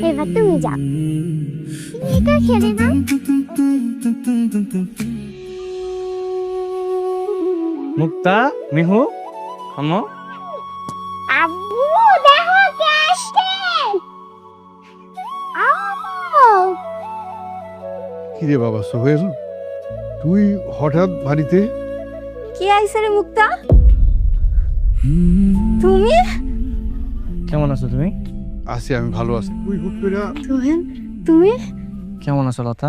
এবার তুমি যাও, এটা খেলে না। মুক্তা, মিহু, আম্মু। আব্বু দেখো কে আসছে। আম্মু কিরে বাবা সোহেল, তুই হঠাৎ বাড়িতে? কি আইছে রে মুক্তা? তুমি কেমন আছো তুমি? আছি, আমি ভালো আছি। তুই হুট করে সোহেল, তুমি? কেমন আছো লতা?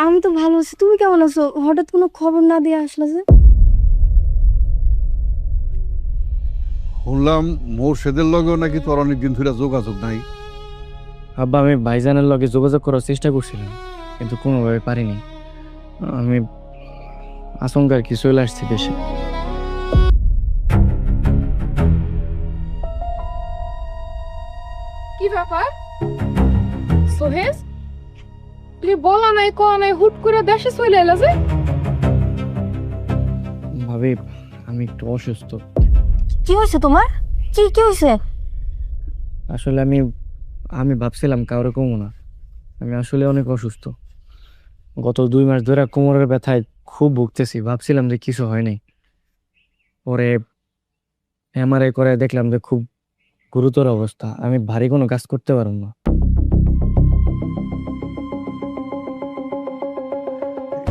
আমি তো ভালো আছি, তুমি কেমন আছো? হঠাৎ কোনো খবর না দিয়ে আসলা যে? শুনলাম মোর্শেদের লগেও নাকি তোর অনেকদিন ধরে যোগাযোগ নাই। আব্বা, আমি ভাইজানের লগে যোগাযোগ করার চেষ্টা করছিলাম, কিন্তু কোনোভাবে পারিনি। আমি আশঙ্কার কি চলে আসছি দেশে। কি ব্যাপার সোহেজ? তুই বলা নাই কোয়া নাই, হুট করে দেশে চলে এলা যে? ভাবি, আমি একটু অসুস্থ। কি হয়েছে তোমার? কি কি হয়েছে? আসলে আমি ভাবছিলাম কাউরে কমো না, আমি আসলে অনেক অসুস্থ। গত 2 মাস ধরে কোমরের ব্যথায় খুব ভুগতেছি। ভাবছিলাম যে কিছু হয় নাই, পরে এমআরআই করে দেখলাম যে খুব গুরুতর অবস্থা। আমি ভারী কোনো কাজ করতে পারব না।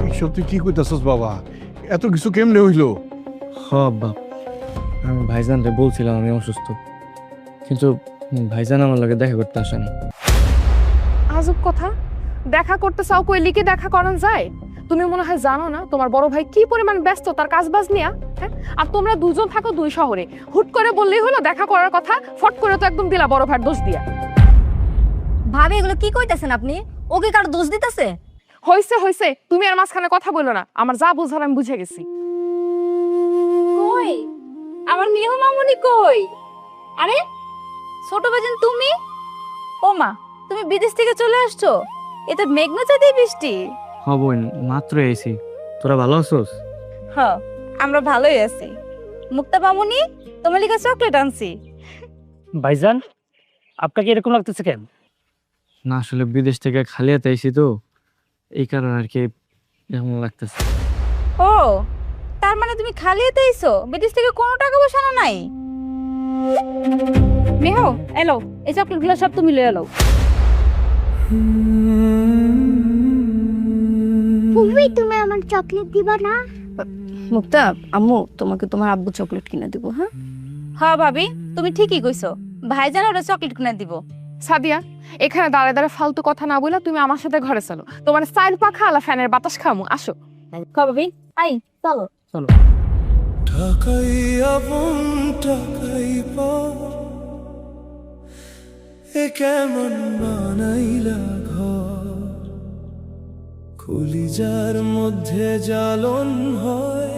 এইসব তুই কি কইতাছস বাবা? এত কিছু কেমনে হইলো? হ আব্বা, আমি ভাইজানরে বলছিলাম আমি অসুস্থ, কিন্তু ভাইজান আমার লগে দেখা করতে আসেনি। আজব কথা, দেখা করতে চাও কই লিখে দেখা করান যায়? তুমি মনে হয় জানো না তোমার বড় ভাই কি পরিমাণ ব্যস্ত তার কাজবাজ নিয়া, হ্যাঁ? আর তোমরা দুজন থাকো 2 শহরে, হুট করে বললেই হলো দেখা করার কথা, ফট করে তো একদম দিলা বড় ভাইয়ের দোষ দিয়া। ভাবি, এগুলো কি কইতাছেন আপনি? ওকে কার দোষ দিতেছে? হইছে হইছে, তুমি আর মাঝখানে কথা বললো না। আমার যা বুঝার আমি বুঝে গেছি। কই আমার মিহু মামুনি কই? আরে ছোট বাজান তুমি? ও মা, তুমি বিদেশ থেকে চলে আসছো? এতে মেঘনা চাঁদে বৃষ্টি। হ বোন, মাত্র এসি। তোরা ভালো আছোস? হ্যাঁ, আমরা ভালোই আছি। মুক্তা মামুনি, তোমার লিগা চকলেট আনছি। ভাইজান, আপনাকে এরকম লাগতেছে কেন? না, আসলে বিদেশ থেকে খালি হাতে আইছি তো, এই কারণে আর কি এমন লাগতেছে। ও, তার মানে তুমি খালি হাতে আইছো? বিদেশ থেকে কোনো টাকা পয়সা আনো নাই? মিহু, এলো, এই চকলেটগুলো সব তুমি লয়ে এলো। ফুফি তুমি আমার চকলেট দিবা না? মুক্তা, আম্মু তোমাকে তোমার আব্বু চকলেট কিনে দিব। হ্যাঁ হ্যাঁ ভাবি, তুমি ঠিকই কইছো, ভাইজান ওরা চকলেট কিনে দিব। সাদিয়া, এখানে দাঁড়ায় দাঁড়ায় ফালতু কথা না বলে তুমি আমার সাথে ঘরে চলো। তোমার স্টাইল পাখা আলা ফ্যানের বাতাস খামু, আসো। ভাবি, আই চলো। চলো। টাকাই আপন টাকাই পর, এ কেমন বানাইলা ঘর, কলিজার মধ্যে জ্বালন হয়,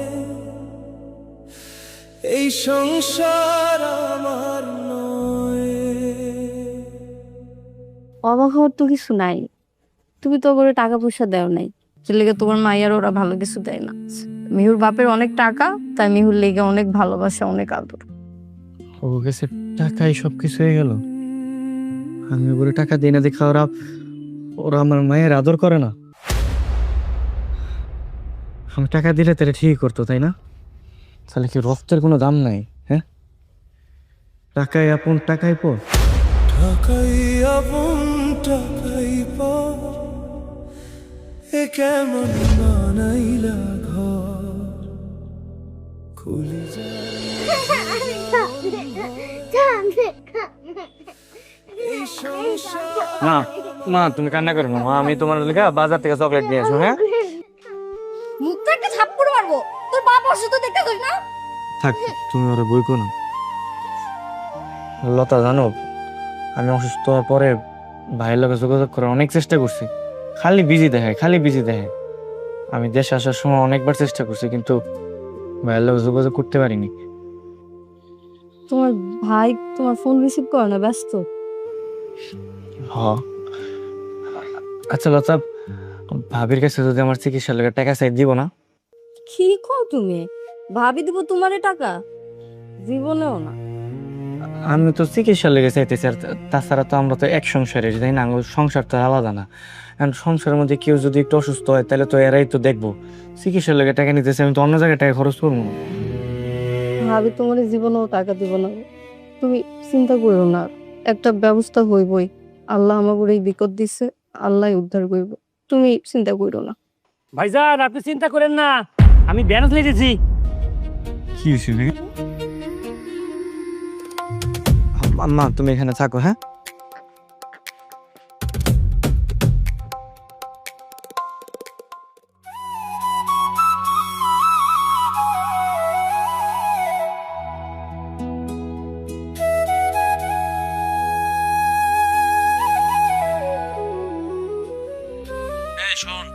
এই সংসার আমার নয়। অবাক হওয়ার তো কিছু নাই, তুমি তো করে টাকা পয়সা দেও নাই, যে লেগে তোমার মাইয়ার ওরা ভালো কিছু দেয় না। মিহুর বাপের অনেক টাকা, তাই মিহুর লেগে অনেক ভালোবাসা, অনেক আদর। ও গেছে টাকাই সবকিছু হয়ে গেল। আমি ওরে টাকা দিই না দেখা ওরা ওরা আমার মায়ের আদর করে না। আমি টাকা দিলে তারা ঠিক করতো, তাই না? তাহলে কি রক্তের কোনো দাম নাই? হ্যাঁ, টাকাই আপন টাকাই পর। টাকাই আপন টাকাই পর, এ কেমন বানাইলা ঘর, কলিজার এই সংসার। মা, মা তুমি কান্না করো না মা, আমি তোমার লেগে বাজার থেকে চকলেট নিয়ে আসবো। হ্যাঁ, মুখটা একটা থাপ্পড় মারবো, তোর বাপ অসুস্থ দেখতে কই না? থাক, তুমি ওরা বই করো। লতা, জানো আমি অসুস্থ হওয়ার পরে ভাইয়ের লোকের যোগাযোগ করার অনেক চেষ্টা করছি, খালি বিজি দেখায়, খালি বিজি দেখায়। আমি দেশে আসার সময় অনেকবার চেষ্টা করছি, কিন্তু ভাইয়ের লোক যোগাযোগ করতে পারিনি। তোমার ভাই তোমার ফোন রিসিভ করে না, ব্যস্ত। হ, আচ্ছা লতা, ভাবির কাছে যদি আমার চিকিৎসার লেগে টাকা চাই দিব না? কি কও তুমি? ভাবি দিব তোমারে টাকা? জীবনেও না। আমি তো চিকিৎসা লেগে চাইতেছি, আর তাছাড়া তো আমরা তো এক সংসারের, তাই না? আমার সংসার তো আর আলাদা না। কারণ সংসারের মধ্যে কেউ যদি একটু অসুস্থ হয় তাহলে তো এরাই তো দেখবো। চিকিৎসার লেগে টাকা নিতেছে, আমি তো অন্য জায়গায় টাকা খরচ করবো না। ভাবি তোমার জীবনেও টাকা দিব না, তুমি চিন্তা করো না, একটা ব্যবস্থা হইবই। আল্লাহ আমাকে এই বিপদ দিছে, আল্লাহ উদ্ধার করব, তুমি চিন্তা করো না। ভাইজান আপনি চিন্তা করেন না, আমি ব্যানার লিখেছি। কি হয়েছে? মা তুমি এখানে থাকো, হ্যাঁ? এই শোন,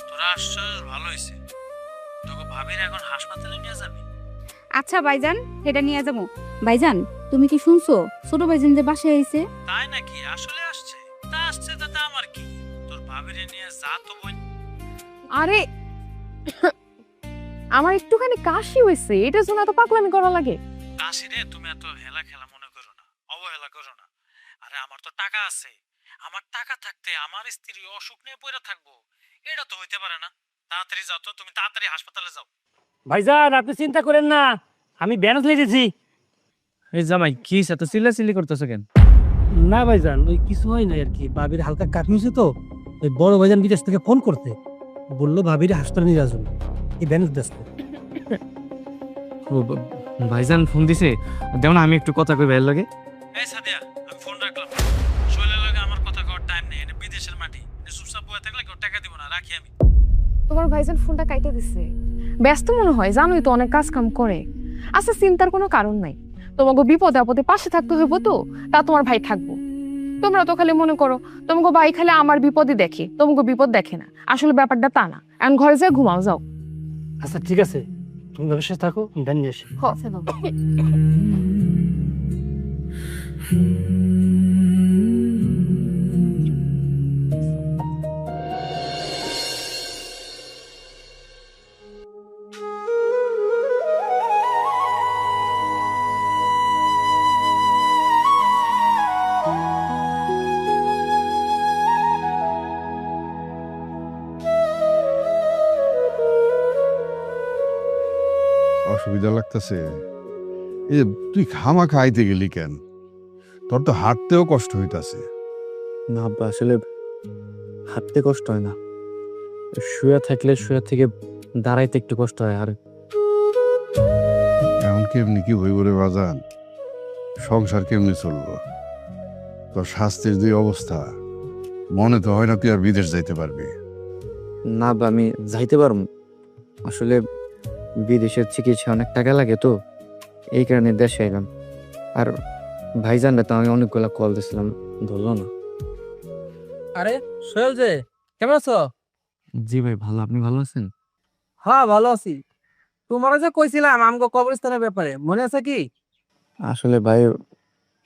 তোরা আসছিস ভালো হয়েছে। তোকে ভাবির এখন হাসপাতালে নিয়ে যাবি। আচ্ছা ভাইজান, এটা নিয়ে যাবো। ভাইজান তুমি কি শুনছো ছোট ভাইজান যে বাসায় আইছে? তাই নাকি? আসলে আসছে? তা আসছে তাতে আমার কি? তোর ভাবিরে নিয়ে যা তো বোন। আরে আমার একটুখানি কাশি হয়েছে, এটার জন্য এত পাগলামি করা লাগে? কাশি রে, তুমি এত হেলা খেলা মনে করো না, অবহেলা করো না। আরে আমার তো টাকা আছে, আমার টাকা থাকতে আমার স্ত্রী অসুখ নিয়ে পড়ে থাকবো, এটা তো হইতে পারে না। তাড়াতাড়ি যাও তো, তুমি তাড়াতাড়ি হাসপাতালে যাও। ভাইজান আপনি চিন্তা করেন না, আমি ব্যানার লিখেছি। এই জামাই কি এত চিল্লাচিল্লি করতেছো কেন? না ভাইজান, ওই কিছু হয় না আর কি, ভাবির হালকা কাশি হয়েছে তো, ওই বড় ভাইজান বিদেশ থেকে ফোন করতে বললো ভাবির হাসপাতালে নিয়ে যাওয়ার জন্য, এই ব্যানার দেশ। ভাইজান ফোন দিছে, দেও না আমি একটু কথা কই ভাইয়ের লগে। এই সাদিয়া, আমি ফোন রাখলাম। শৈলের লগে আমার কথা কওয়ার টাইম নেই, এটা বিদেশের মাটি। এটা চুপচাপ বয়ে থাকলে কেউ টাকা দিব না, রাখি আমি। তোমার ভাইজান ফোনটা কাইটে দিছে, ব্যস্ত মনে হয়, জানোই তো অনেক কাজ কাম করে। আচ্ছা চিন্তার কোনো কারণ নাই, তোমাকে বিপদে আপদে পাশে থাকতে হইব, তো তা তোমার ভাই থাকবো। তোমরা তো খালি মনে করো তোমাকে ভাই খালি আমার বিপদই দেখে, তোমাকে বিপদ দেখে না। আসলে ব্যাপারটা তা না। এখন ঘরে যাই ঘুমাও, যাও। আচ্ছা ঠিক আছে, তুমি ব্যবসায় থাকো, ব্যান নিয়ে আসি। অসুবিধা লাগতেছে? এই যে তুই খামা খাইতে গেলি কেন? তোর তো হাঁটতেও কষ্ট হইতাছে। না আব্বা, আসলে হাঁটতে কষ্ট হয় না, শুয়ে থাকলে শুয়ে থেকে দাঁড়াইতে একটু কষ্ট হয়। আর এমন কেমনি কি হইব রে বাজান? সংসার কেমনি চলবো? তোর স্বাস্থ্যের যে অবস্থা, মনে তো হয় না তুই আর বিদেশ যাইতে পারবি। না আব্বা, আমি যাইতে পারবো। আসলে বিদেশের চিকিৎসা অনেক টাকা লাগে, তো এই কারণে দেশে এলাম। আর ভাইজানরা তো আমি অনেকগুলা কল দিয়েছিলাম, ধরলো না। আরে সোহেল যে, কেমন আছো? জি ভাই ভালো, আপনি ভালো আছেন? হ্যাঁ ভালো আছি। তোমার যে কইছিলাম আমগো কবরস্থানের ব্যাপারে, মনে আছে কি? আসলে ভাই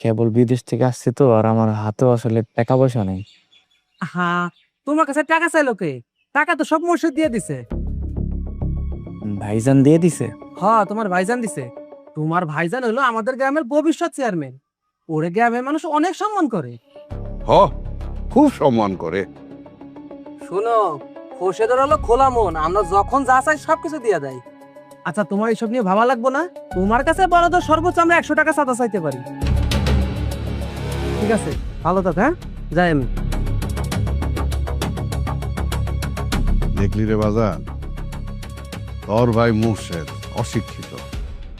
কেবল বিদেশ থেকে আসছে তো, আর আমার হাতেও আসলে টাকা পয়সা নেই। হ্যাঁ, তোমার কাছে টাকা চাইলো কে? টাকা তো সব মুর্শিদ দিয়ে দিছে। ভাইজান দিয়ে দিছে? হ্যাঁ, তোমার ভাইজান দিছে। তোমার ভাইজান হলো আমাদের গ্রামের ভবিষ্যৎ চেয়ারম্যান। ওরে গ্রামের মানুষ অনেক সম্মান করে। হ, খুব সম্মান করে। শুনো, খোরশেদের হলো খোলা মন, আমরা যখন যা চাই সবকিছু দিয়ে দেয়। আচ্ছা তোমার এইসব নিয়ে ভাবা লাগবো না, তোমার কাছে বলো তো সর্বোচ্চ আমরা 100 টাকা চাঁদা চাইতে পারি। ঠিক আছে, ভালো থাক। হ্যাঁ, যাই আমি। দেখলি রে বাজান, তোর ভাই মুর্শেদ অশিক্ষিত,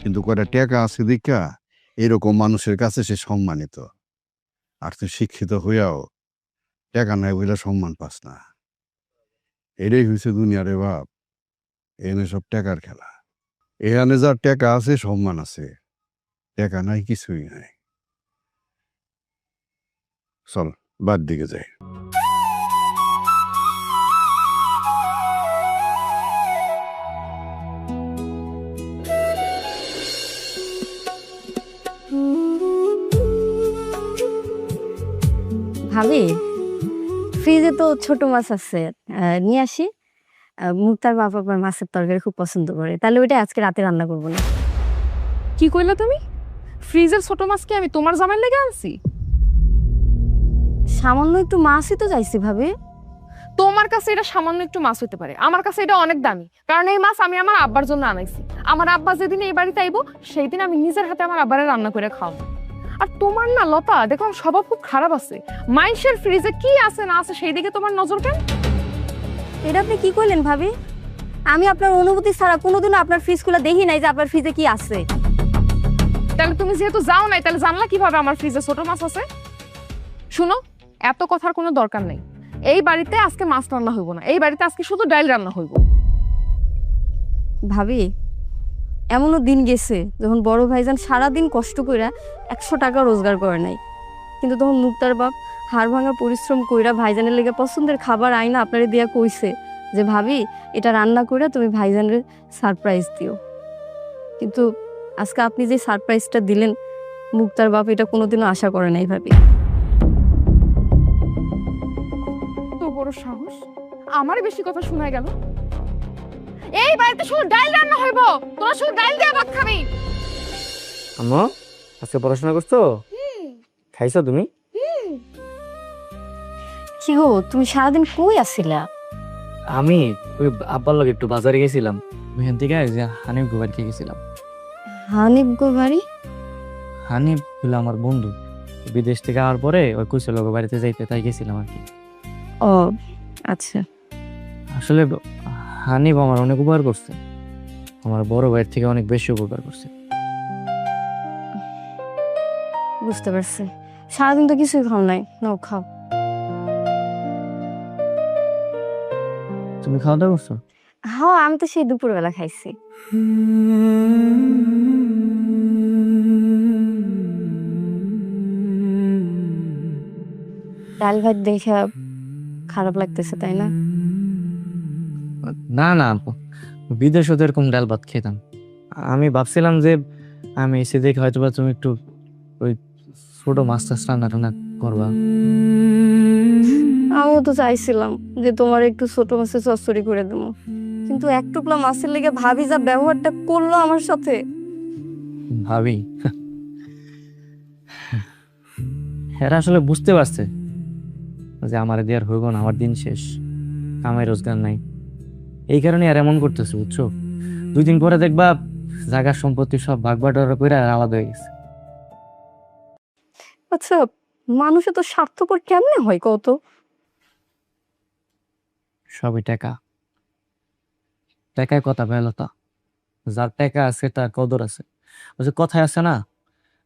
কিন্তু কয়টা টাকা আছে দেখা এরকম মানুষের কাছে সে সম্মানিত। আর তুই শিক্ষিত হইয়াও টাকা নাই বইলা সম্মান পাস না। এটাই হয়েছে দুনিয়া রে বাপ। এনে সব টাকার খেলা। এখানে যার টাকা আছে সম্মান আছে, টাকা নাই কিছুই নাই। চল বাদ দিকে যাই। ভাবি ফ্রিজে তো ছোট মাছ আছে, নিয়ে আসি। মুক্তার বাবা আবার মাছের তরকারি খুব পছন্দ করে, তাহলে ওইটা আজকে রাতে রান্না করবো না। কি কইলা তুমি? ফ্রিজের ছোট মাছ কি আমি তোমার জামাই লেগে আনছি? সামান্য একটু মাছই তো চাইছি ভাবি। তোমার কাছে এটা সামান্য একটু মাছ হতে পারে, আমার কাছে এটা অনেক দামি, কারণ এই মাছ আমি আমার আব্বার জন্য আনাইছি। আমার আব্বা যেদিন এই বাড়িতে আইবো সেই দিন আমি নিজের হাতে আমার আব্বারে রান্না করে খাওয়াবো। আর তোমার না লতা, দেখো স্বভাব খুব খারাপ আছে। মাইন্সের ফ্রিজে কি আছে না আছে সেই দিকে তোমার নজর কেন? এটা আপনি কি কইলেন ভাবি? আমি আপনার অনুমতি ছাড়া কোনোদিনও আপনার ফ্রিজ খুলে দেখি নাই যে আপনার ফ্রিজে কি আছে। তাহলে তুমি যেহেতু যাও নাই, তাহলে জানলা কিভাবে আমার ফ্রিজে ছোট মাছ আছে? শুনো, এত কথার কোনো দরকার নেই। এই বাড়িতে আজকে মাছ রান্না হইব না, এই বাড়িতে আজকে শুধু ডাল রান্না হইব। ভাবি, এমনও দিন গেছে যখন বড় ভাইজান সারাদিন কষ্ট কইরা 100 টাকা রোজগার করে নাই, কিন্তু তখন মুক্তার বাপ হাড় ভাঙা পরিশ্রম কইরা ভাইজানের লেগে পছন্দের খাবার আইনা আপনারে দিয়া কইছে যে ভাবি এটা রান্না কইরা তুমি ভাইজানের সারপ্রাইজ দিও। কিন্তু আজকে আপনি যে সারপ্রাইজটা দিলেন, মুক্তার বাপ এটা কোনোদিনও আশা করে নাই ভাবি। তো বড় সাহস, আমার বেশি কথা শোনায় গেল। এই বাড়িতে শুধু ডাল রান্না হইব, তোরা শুধু ডাল দিয়ে ভাত খাবি। আম্মা, আজকে পড়াশোনা করছো? খাইছো তুমি? কি গো, তুমি সারাদিন কই আছিলা? আমি ওই আব্বার লগে একটু বাজারে গেছিলাম, ওইখান থেকে যে হানিফ গোবাড়িতে গেছিলাম। হানিফ গো বাড়ি? হানিফ হলো আমার বন্ধু, বিদেশ থেকে আওয়ার পরে ওই কুশল বাড়িতে যাইতে তাই গেছিলাম আর কি। ও আচ্ছা। আসলে হানিফ আমার অনেক উপকার করছে, আমার বড় ভাইয়ের থেকে অনেক বেশি উপকার করছে। বুঝতে পারছি। সারাদিন তো কিছুই খাও নাই, নাও খাও। তুমি খাওয়া দাওয়া করছো? হ্যাঁ, আমি তো সেই দুপুরবেলা খাইছি। ডাল ভাত দেখে খারাপ লাগতেছে, তাই না? না না আপু, বিদেশে তো এরকম ডাল ভাত খেতাম। আমি ভাবছিলাম যে আমি এসে দেখে হয়তো বা তুমি একটু ওই ছোট মাছ টাছ রান্না টান্না করবা। আমিও তো চাইছিলাম যে তোমার একটু ছোট মাছের চচ্চড়ি করে দেবো, কিন্তু এক টুকলা মাছের লেগে ভাবি যা ব্যবহারটা করলো আমার সাথে। ভাবি এরা আসলে বুঝতে পারছে যে আমার দেয়ার হইব না, আমার দিন শেষ, কামাই রোজগার নাই, এই কারণে আর এমন করতেছে, বুঝছো? 2 দিন পরে দেখবা জায়গার সম্পত্তি সব ভাগ বাটোয়ারা করে আলাদা হয়ে গেছে। আচ্ছা, মানুষে তো স্বার্থপর কেমনে হয় কত? সবই টাকা, টাকায় কথা বেলতা। যার টাকা আছে তার কদর আছে। ওই যে কথায় আছে না,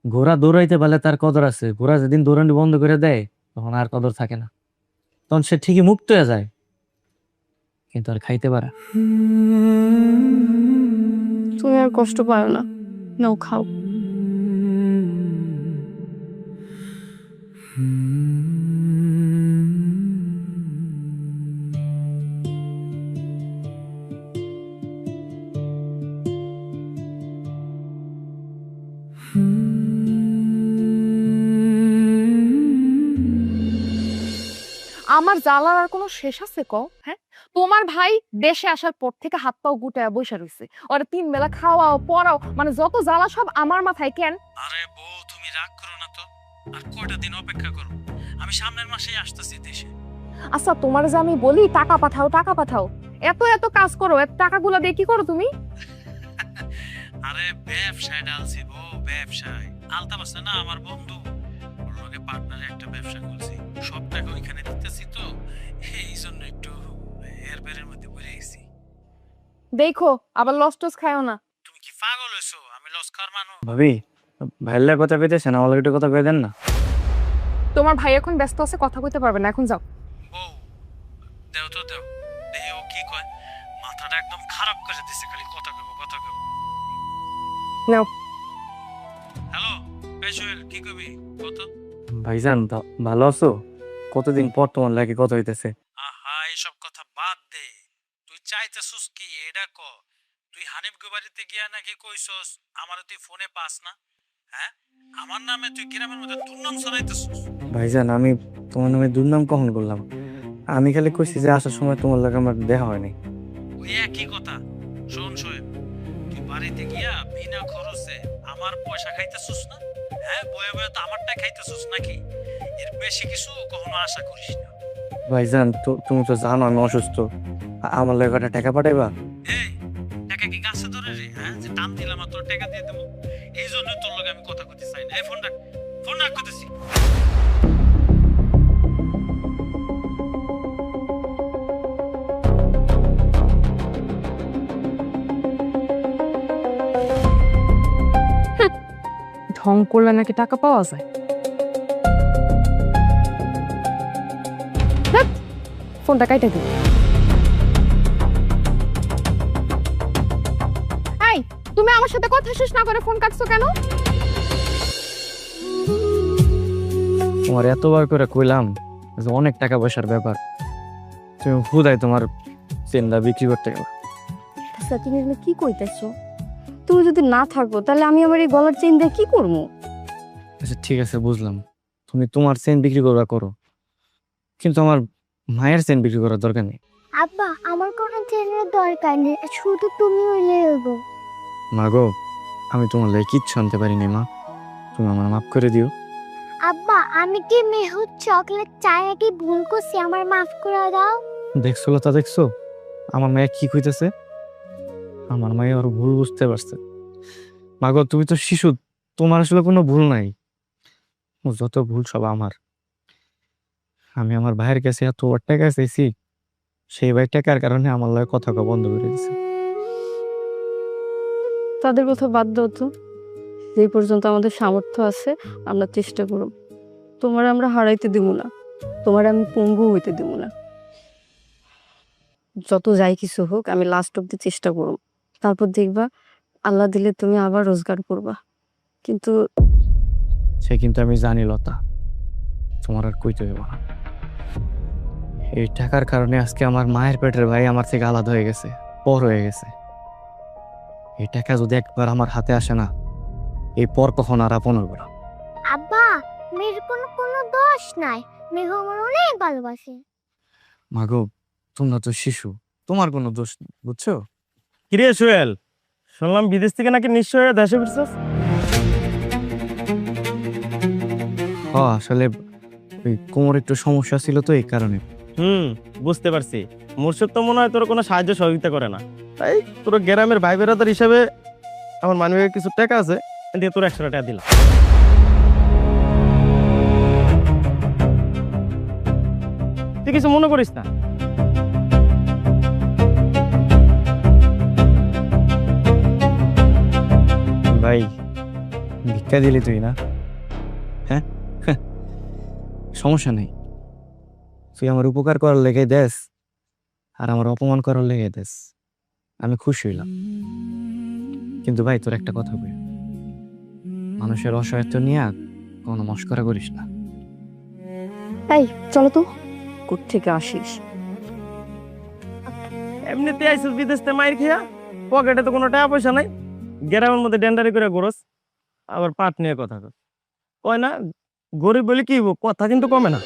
ঘোড়া দৌড়াইতে পারলে তার কদর আছে, ঘোড়া যেদিন দৌড়ানি বন্ধ করে দেয় তখন আর কদর থাকে না, তখন সে ঠিকই মুক্ত হয়ে যায় কিন্তু আর খাইতে পারে। তুমি আর কষ্ট পাও না, নাও খাও। আমার জ্বালার আর কোনো শেষ আছে ক? হ্যাঁ, তোমার ভাই দেশে আসার পর থেকে হাত পাও গুটায় বসে রইছে, ওরা 3 বেলা খাওয়াও পড়াও, মানে যত জ্বালা সব আমার মাথায়। কেন? আরে বউ, তুমি রাগ করো না তো, আর কয়টা দিন অপেক্ষা করো, আমি সামনের মাসেই আসতেছি দেশে। আচ্ছা, তোমার যে আমি বলি টাকা পাঠাও টাকা পাঠাও, এত এত কাজ করো, এত টাকাগুলো দিয়ে কি করো তুমি? আরে ব্যবসায় ডালছি বউ, ব্যবসায়। আলতাফ আছে না আমার বন্ধু, ওর লগে পার্টনারে একটা ব্যবসা করছি, সব টাকা ওইখানে দিতেছি, তো এই জন্য একটু এর বেরের মধ্যে পড়ে গেছি। দেখো আবার লস টস খায়ও না। তুমি কি পাগল হইছো? আমি লস খাওয়ার মানুষ? ভাবি, ভাইয়ের কথা পেতেছেন, আমার একটু কথা কয়ে দেন না। তোমার ভাই এখন ব্যস্ত আছে, কথা কইতে পারবে না, এখন যাও। বউ দেও তো, দেও দেখি ও কি কয়। মাথাটা একদম খারাপ করে দিছে, খালি কথা কইব কথা কইব। নাও। হ্যালো এই সোহেল, কি কইবি কত? ভাইজান ভালো আছো? কতদিন পর তোমার লাগে কথা হইতেছে। আহা, এইসব কথা বাদ দে, তুই চাইতেছস কি এটা ক? তুই হানিফ গোবাড়িতে গিয়া নাকি কইছস আমারে তুই ফোনে পাস না? হ্যাঁ, আমার নামে তুই গ্রামের মধ্যে দুর্নাম ছড়াইতেছস। ভাইজান, আমি তোমার নামে দুর্নাম কখন করলাম? আমি খালি কইছি যে আসার সময় তোমার লাগে আমার দেখা হয়নি। ওই একই কথা। শোন সোহেল, তুই বাড়িতে গিয়া বিনা খরচে আমার পয়সা খাইতেছিস না? হ্যাঁ, বয়ে বয়ে তো আমারটাই খাইতেছিস নাকি? এর বেশি কিছু কখনো আশা করিস না। ভাইজান তুমি তো জানো আমি অসুস্থ, আমার লাগে কটা টাকা পাঠাইবা? এই টাকা কি গাছে ধরে রে? হ্যাঁ, যে টান দিলাম আর তোর টাকা দিয়ে দেবো? এই জন্যই তোর লগে আমি কথা কইতে চাই না। এই ফোন রাখ করতেছি। ঢং করলে নাকি টাকা পাওয়া যায়? ধ্যাৎ, ফোনটা কাইটা দিই। এই, তুমি আমার সাথে কথা শেষ না করে ফোন কাটছো কেন? তোমার এতবার করে কইলাম যে অনেক টাকা পয়সার ব্যাপার, তুমি হুদাই তোমার চেনটা বিক্রি করতে গেল। আচ্ছা তুমি এগুলো কি কইতেছো? তুমি যদি না থাকো তাহলে আমি আমার এই গলার চেইন দিয়ে কি করবো? আচ্ছা ঠিক আছে বুঝলাম, তুমি তোমার চেন বিক্রি করবা করো, কিন্তু আমার মায়ের চেন বিক্রি করার দরকার নেই। আব্বা আমার কোনো চেনের দরকার নেই, শুধু তুমি হইলে হইব। মা গো, আমি তোমার লাগে কিচ্ছু আনতে পারিনি মা, তুমি আমার মাফ করে দিও। আব্বা আমি কি মেহুর চকলেট চাই কি ভুল করছি, আমার মাফ করে দাও। দেখছো লতা, দেখছো আমার মায়ে কি কইতেছে? আমার মায়ে আর ভুল বুঝতে পারছে। মা গো, তুমি তো শিশু, তোমার আসলে কোনো ভুল নাই, যত ভুল সব আমার। আমি আমার ভাইয়ের কাছে এত টাকা চাইছি, সেই ভাই টাকার কারণে আমার লগে কথা কওয়া বন্ধ করে দিছে। তাদের কথা বাদ দাও তো, যে পর্যন্ত আমাদের সামর্থ্য আছে আমরা চেষ্টা করব। তোমার আমরা হারাইতে দিব না, তোমার আমি পঙ্গু হইতে দিব না। যত যাই কিছু হোক আমি লাস্ট অব্দি চেষ্টা করব, তারপর দেখবা আল্লাহ দিলে তুমি আবার রোজগার করবা। কিন্তু সে কিন্তু আমি জানি লতা, তোমার আর কইতে হইব না। এই টাকার কারণে আজকে আমার মায়ের পেটের ভাই আমার থেকে আলাদা হয়ে গেছে, পর হয়ে গেছে। এই টাকা যদি একবার আমার হাতে আসে না, এই পর কখন আর আপন হইব না। আব্বা মেয়ের কোনো দোষ নাই, মেঘ আমার অনেক ভালোবাসে। মাগো, তোমরা তো শিশু, তোমার কোনো দোষ নেই, বুঝছো? কিরে সোহেল, শুনলাম বিদেশ থেকে নাকি নিশ্চয় দেশে ফিরছস? আসলে ওই কোমর একটু সমস্যা ছিল তো, এই কারণে। বুঝতে পারছি। মুর্শিদ তো মনে হয় তোর কোনো সাহায্য সহযোগিতা করে না, তাই তোর গ্রামের ভাই বেরাদার হিসাবে আমার মানবিকের কিছু টাকা আছে, দিয়ে তোর 100 টাকা দিলাম। তুই কিছু মনে করিস না। ভাই ভিক্ষা দিলি তুই না? হ্যাঁ, সমস্যা নেই, তুই আমার উপকার করার লেগে দেস আর আমার অপমান করার লেগে দেস, আমি খুশি হইলাম। কিন্তু ভাই তোর একটা কথা বলি, মানুষের অসহায়ত্ব নিয়ে কোনো মস্করা করিস না। এই চলো তো, কোথ থেকে আসিস? এমনিতে আইসিস বিদেশ থেকে মাইর খেয়া, পকেটে তো কোনো টাকা পয়সা নাই, গ্রামের মধ্যে ডেন্ডারি করে ঘোরস, আবার পাট নিয়ে কথা কয় না। গরিব বলে কি হইব, কথা কিন্তু কমে না।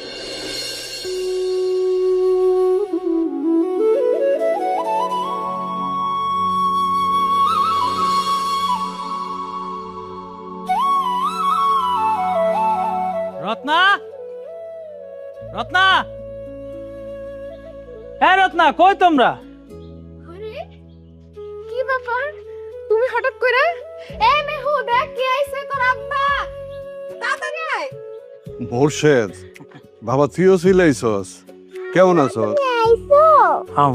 রত্না, রত্না, হ্যাঁ রত্না, কই তোমরা? আরে কি ব্যাপার, তুমি হঠাৎ করে? এই মেহু দেখ কে আইছে, তোর আব্বা, তাড়াতাড়ি আয়। মোর্শেদ, বাবা তুইও ছিলাইছস, কেমন আছস? আইসো?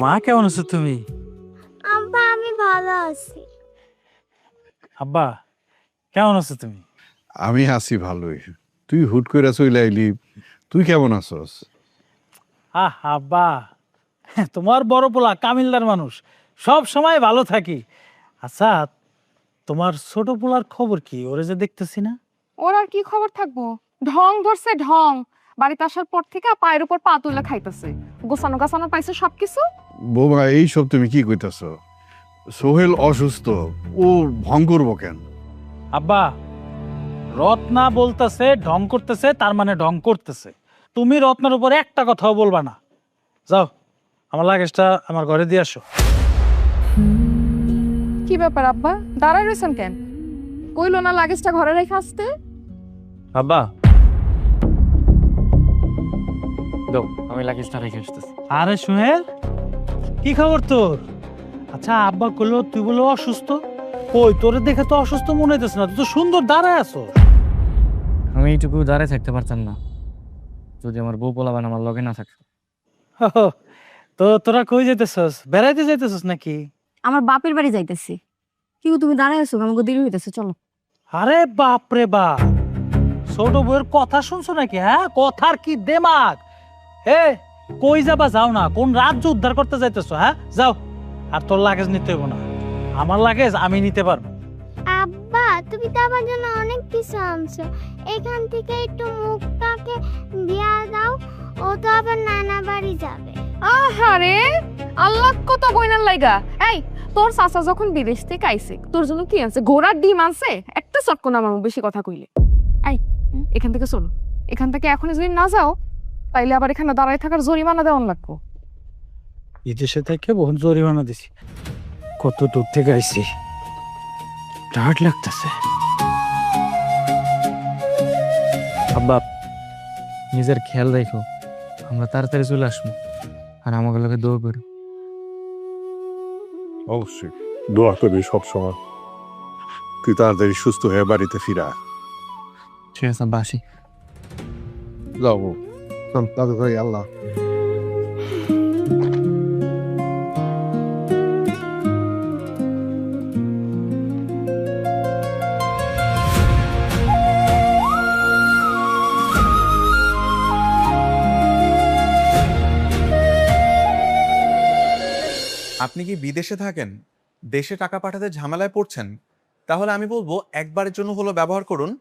মা কেমন আছো তুমি? আব্বা আমি ভালো আছি। আব্বা কেমন আছো তুমি? আমি আছি ভালোই। তুই হুট করে চলে আইলি, তুই কেমন আছস? আব্বা, তোমার বড় পোলা কামিলদার মানুষ, সব সময় ভালো থাকি। আচ্ছা তোমার ছোট পোলার খবর কি? ওরে যে দেখতেছি না। ওর আর কি খবর থাকবো, ঢং ধরছে ঢং। বাড়িতে আসার পর থেকে পায়ের উপর পা তুলে খাইতেছে, গোছানো গাছানো পাইছে সবকিছু। বৌমা এইসব তুমি কি কইতাছ? সোহেল অসুস্থ, ও ভং করবো কেন? আব্বা, রত্না বলতেছে ঢং করতেছে, তার মানে ঢং করতেছে। তুমি রত্নার উপর একটা কথাও বলবা না। যাও, আমার লাগেজটা আমার ঘরে দিয়ে আসো। কি ব্যাপার আব্বা, দাঁড়ায় রয়েছেন কেন? কইলো না লাগেজটা ঘরে রেখে আসতে? আব্বা দাও, আমি লাগেজটা রেখে আসতেছি। আরে সোহেল, কি খবর তোর? আচ্ছা, আব্বা কইলো তুই বলে অসুস্থ। কই, তোরে দেখে তো অসুস্থ মনে হইতেছে না, তুই তো সুন্দর দাঁড়ায় আছো। আমি এইটুকু দাঁড়ায় থাকতে পারতাম না যদি আমার বউ পোলাবান আমার লগে না থাকতো। তো তোরা কই যাইতেছস? বেড়াইতে যাইতেছস নাকি? আমার বাপের বাড়ি যাইতেছি। কি গো, তুমি দাঁড়ায় আছো, আমাকে দেরি হইতেছে, চলো। আরে বাপ রে বাপ, ছোট বউয়ের কথা শুনছো নাকি? হ্যাঁ, কথার কি দেমাগ। হে, কই যাবা? যাও না, কোন রাজ্য উদ্ধার করতে যাইতেছো? হ্যাঁ যাও। আর তোর লাগেজ নিতে হইব না, আমার লাগেজ আমি নিতে পারবো। আব্বা তুমি তো আমার জন্য অনেক কিছু আনছো, এখান থেকে একটু মুখটাকে দিয়া দাও, ও তো আবার নানা বাড়ি যাবে। আহারে আল্লাহ, কত বইনার লাইগা। এই তোর চাচা যখন বিদেশ থেকে আইছে, তোর জন্য কি আনছে? ঘোড়ার ডিম আনছে? একটা চটকো না আমার বেশি কথা কইলে। এই এখান থেকে চলো, এখান থেকে এখন যদি না যাও তাইলে আবার এখানে দাঁড়ায় থাকার জরিমানা দেওয়ান লাগবো। বিদেশে থেকে বহুত জরিমানা দিছি, কত দূর থেকে আইছি, টায়ার্ড লাগতেছে। আব্বা নিজের খেয়াল রাখো, আমরা তাড়াতাড়ি চলে আসবো, আর আমাকে লোকে দৌড় করো। অবশ্যই দোয়া করবি সবসময়, তুই তাড়াতাড়ি সুস্থ হয়ে বাড়িতে ফিরা। ঠিক আছে আব্বা, আসি। যাও দাদু ভাই, আল্লাহ। আপনি কি বিদেশে থাকেন, দেশে টাকা পাঠাতে ঝামেলায় পড়ছেন? তাহলে আমি বলবো একবারের জন্য হলো ব্যবহার করুন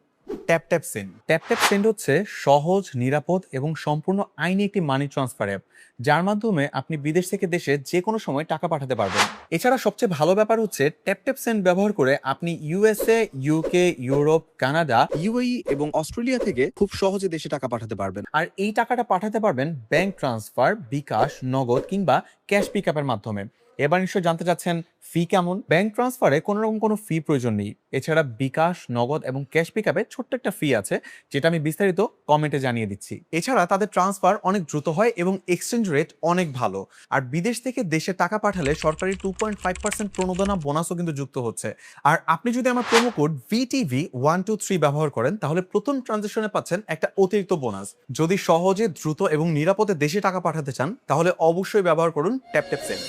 tap tap send. Tap tap send হচ্ছে সহজ, নিরাপদ এবং সম্পূর্ণ আইনি একটি মানি ট্রান্সফার অ্যাপ, যার মাধ্যমে আপনি বিদেশ থেকে দেশে যে কোনো সময় টাকা পাঠাতে পারবেন। এছাড়া সবচেয়ে ভালো ব্যাপার হচ্ছে ট্যাপ ট্যাপ সেন্ড ব্যবহার করে আপনি USA, UK, Europe, Canada, UAE এবং অস্ট্রেলিয়া থেকে খুব সহজে দেশে টাকা পাঠাতে পারবেন। আর এই টাকাটা পাঠাতে পারবেন ব্যাংক ট্রান্সফার, বিকাশ, নগদ কিংবা ক্যাশ পিকআপের মাধ্যমে। এবার নিশ্চয় জানতে চাচ্ছেন ফি কেমন? ব্যাংক ট্রান্সফারে কোনো রকম কোনো ফি প্রয়োজন নেই। এছাড়া বিকাশ, নগদ এবং ক্যাশ পিকআপে ছোট্ট একটা ফি আছে, যেটা আমি বিস্তারিত কমেন্টে জানিয়ে দিচ্ছি। এছাড়া তাদের ট্রান্সফার অনেক দ্রুত হয় এবং এক্সচেঞ্জ রেট অনেক ভালো। আর বিদেশ থেকে দেশে টাকা পাঠালে সরকারি 2.5% প্রণোদনা বোনাসও কিন্তু যুক্ত হচ্ছে। আর আপনি যদি আমার প্রোমো কোড VTV123 ব্যবহার করেন, তাহলে প্রথম ট্রানজাকশনে পাচ্ছেন একটা অতিরিক্ত বোনাস। যদি সহজে, দ্রুত এবং নিরাপদে দেশে টাকা পাঠাতে চান, তাহলে অবশ্যই ব্যবহার করুন ট্যাপ ট্যাপ সেন্ড।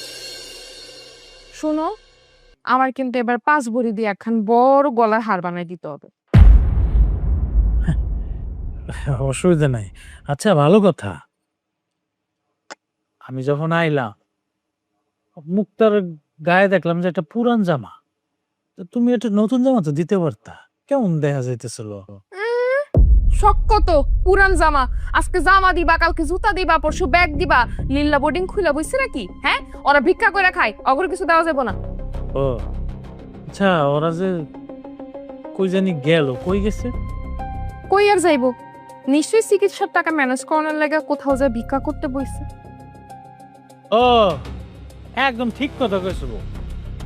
শোনো, আমার কিন্তু এবার 5 ভরি দিয়ে একখান বড় গলার হার বানাই দিতে হবে। অসুবিধা নাই। আচ্ছা, ভালো কথা, আমি যখন আইলাম মুক্তার গায়ে দেখলাম যে একটা পুরান জামা, তো তুমি একটা নতুন জামা তো দিতে পারতা, কেমন দেখা যাইতেছিল। শখ কত পুরান জামা, আজকে জামা দিবা, কালকে জুতা দিবা, পরশু ব্যাগ দিবা, লিল্লা বোর্ডিং খুইলা বইছে নাকি? হ্যাঁ, ওরা ভিক্ষা করে খায়, অগর কিছু দেওয়া যাবে না। ও আচ্ছা, ওরা যে কই জানি গেল, কই গেছে? কই আর যাইবো, নিশ্চয়ই চিকিৎসার টাকা ম্যানেজ করানোর লাগা কোথাও যায় ভিক্ষা করতে বইছে। ও একদম ঠিক কথা কইছো,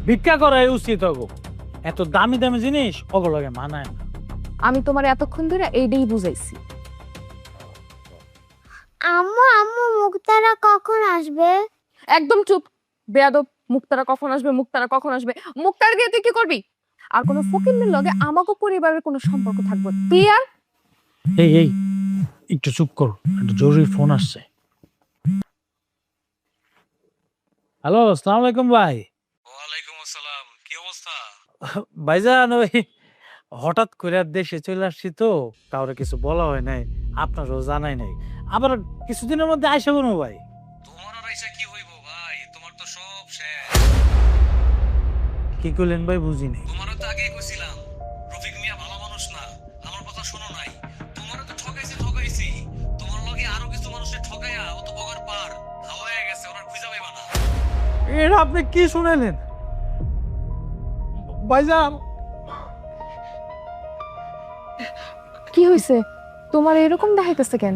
ভিক্ষা করাই উচিত। ওগো এত দামি দামি জিনিস ওগুলো লাগে মানায় না। আমি তোমার এতক্ষণ ধরে এইটাই বুঝাইছি। আম্মু আম্মু মুক্তারা কখন আসবে? একদম চুপ বেয়াদব। মুক্তারা কখন আসবে, মুক্তারা কখন আসবে, মুক্তার দিয়ে তুই কি করবি? আর কোনো ফকিরের লগে আমাকে পরিবারের কোনো সম্পর্ক থাকবে ক্লিয়ার? এই এই একটু চুপ কর, একটা জরুরি ফোন আসছে। হ্যালো, আসসালামু আলাইকুম ভাই। ওয়ালাইকুম আসসালাম, কি অবস্থা? ভাইজান, ওই হঠাৎ করে দেশে চলে আসছি তো, কাউরে কিছু বলা হয় নাই, আপনারও জানাই নাই। আবার কিছুদিনের মধ্যে আইসা বলবো ভাই। তোমার আর আইসা কি হইব ভাই, তোমার তো সব শেষ। কি করলেন ভাই, বুঝিনি। তোমারও তো আগেই কইছিলাম রফিক মিয়া ভালো মানুষ না, আমার কথা শোনো নাই। তোমারও তো ঠকাইছি। তোমার লগে আরো কিছু মানুষের ঠকাইয়া ও তো বগার পার হাওয়ায় গেছে, ওনার খুঁজা পাইবা না। এটা আপনি কি শুনাইলেন ভাইজান? কি হয়েছে তোমার এরকম দেখাইতেছে কেন?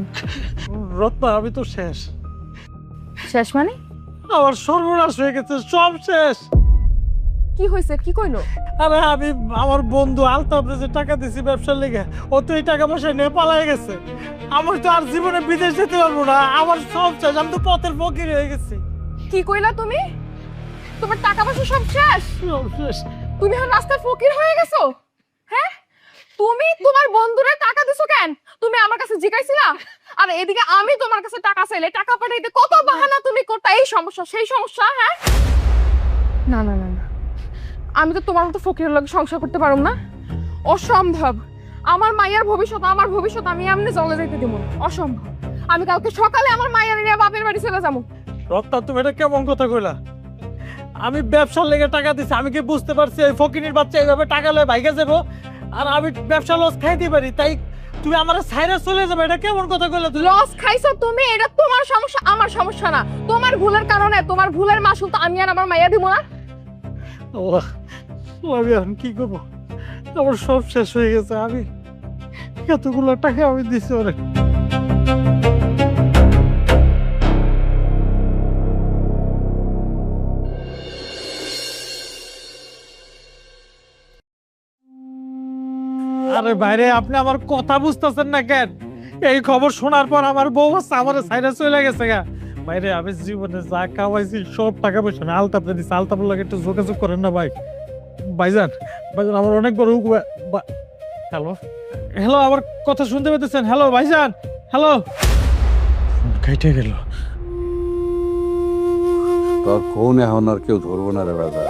রত্না, আমি তো শেষ। শেষ মানে? আমার সর্বনাশ হয়ে গেছে, সব শেষ। কি হয়েছে, কি কইলো? আরে আমি আমার বন্ধু আলতাফরে যে টাকা দিছি ব্যবসার লেগে, ও তো এই টাকা পয়সা নিয়ে পালাই গেছে। আমার তো আর জীবনে বিদেশ যেতে পারবো না, আমার সব শেষ, আমি তো পথের ফকির হয়ে গেছি। কি কইলা তুমি? তোমার টাকা পয়সা সব শেষ? তুমি এখন রাস্তার ফকির হয়ে গেছো? হ্যাঁ, তুমি তোমার বন্ধুরে টাকা দিছো কেন? তুমি আমার কাছে জিজ্ঞাসিলা? আর এদিকে আমি তোমার কাছে টাকা চাইলে টাকা পাঠাইতে কত বাহানা তুমি করতে, এই সমস্যা সেই সমস্যা। হ্যাঁ, না না না না, আমি তো তোমার মতো ফকিরের লগে সংসার করতে পারুম না, অসম্ভব। আমার মায়ের ভবিষ্যৎ, আমার ভবিষ্যৎ আমি এমনি জলে যাইতে দেব না, অসম্ভব। আমি কালকে সকালে আমার মায়ের নিয়ে বাপের বাড়ি চলে যাবো। রত্না, তুমি এটা কেমন কথা কইলা? আমি ব্যবসার লেগে টাকা দিছি, আমি কি বুঝতে পারছি এই ফকিরের বাচ্চা এইভাবে টাকা লয়ে ভাইগা যাবো আর আমি ব্যবসা লস খাইতে পারি, তাই তুমি আমার সাইরা চলে যাবে? এটা কেমন কথা কইলা? লস খাইছো তুমি, এটা তোমার সমস্যা, আমার সমস্যা না। তোমার ভুলের কারণে, তোমার ভুলের মাসুল তো আমি আর আমার মাইয়া দিব না। আমি এখন কি করবো? আমার সব শেষ হয়ে গেছে। আমি এতগুলো টাকা আমি দিছি অনেক। আরে বাইরে, আপনি আমার কথা বুঝতেছেন না কেন? এই খবর শোনার পর আমার বউ আছে আমার সাইডে চলে গেছে গা। বাইরে আমি জীবনে যা কামাইছি সব টাকা পয়সা আমি আলতাপে দিচ্ছি। আলতাপের লাগে একটু যোগাযোগ করেন না ভাই। ভাইজান, ভাইজান আমার অনেক বড় হ্যালো হ্যালো, আমার কথা শুনতে পেতেছেন? হ্যালো ভাইজান, হ্যালো। কেটে গেল। তোর ফোন এখন আর কেউ ধরবো না রে বাজার।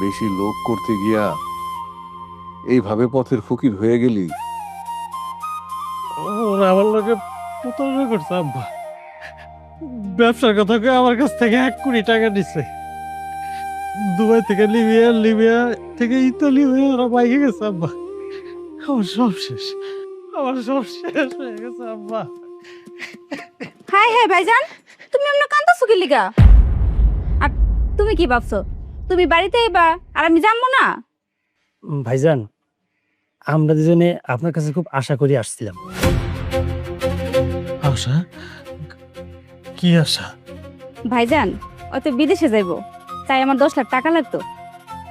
বেশি লোক করতে গিয়া এইভাবে পথের ফকির হয়ে গেলি। ওরা আমার লোকে প্রতারণা করছে আব্বা। ব্যবসার কথা কয়ে আমার কাছ থেকে 1 কোটি টাকা নিচ্ছে। দুবাই থেকে লিবিয়া, লিবিয়া থেকে ইতালি হয়ে ওরা বাইকে গেছে আব্বা। আমার সব শেষ, আমার সব শেষ হয়ে গেছে আব্বা। হাই হাই ভাইজান, তুমি অন্য কান্দাছো কি লিগা? আর তুমি কি ভাবছো তুমি বাড়িতে আইবা আর আমি জানবো না? ভাইজান, আমরা দুজনে আপনার কাছে খুব আশা করে আসছিলাম। আশা? কি আশা? ভাইজান, ও তো বিদেশে যাইবো, তাই আমার 10 লাখ টাকা লাগতো।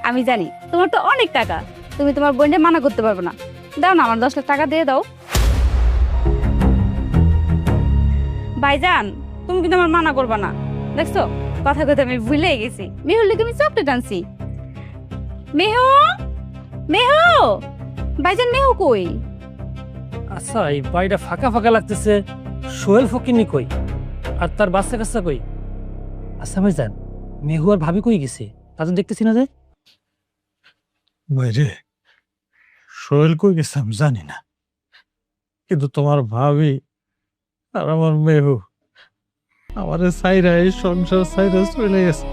আমি জানি তোমার তো অনেক টাকা, তুমি তোমার বোনকে মানা করতে পারবে না। দাও না, আমার 10 লাখ টাকা দিয়ে দাও। ভাইজান, তুমি কিন্তু আমার মানা করবা না। দেখছো, কথা কথা আমি ভুলে গেছি। মেহুর লিগে আমি চকলেট আনছি। মেহু, মেহু, ভাইজান মেহু কই? আচ্ছা, এই বাড়িটা ফাঁকা ফাঁকা লাগতেছে। সোহেল ফকিনি কই? আর তার বাচ্চা কাচ্চা কই? আচ্ছা ভাইজান, মেহু আর ভাবি কই গেছে? তাদের দেখতেছি না যে। বাইরে সোহেল কই গেছে আমি জানি না, কিন্তু তোমার ভাবি আর আমার মেহু আমার সাইরা এই সংসার সাইরা চলে গেছে।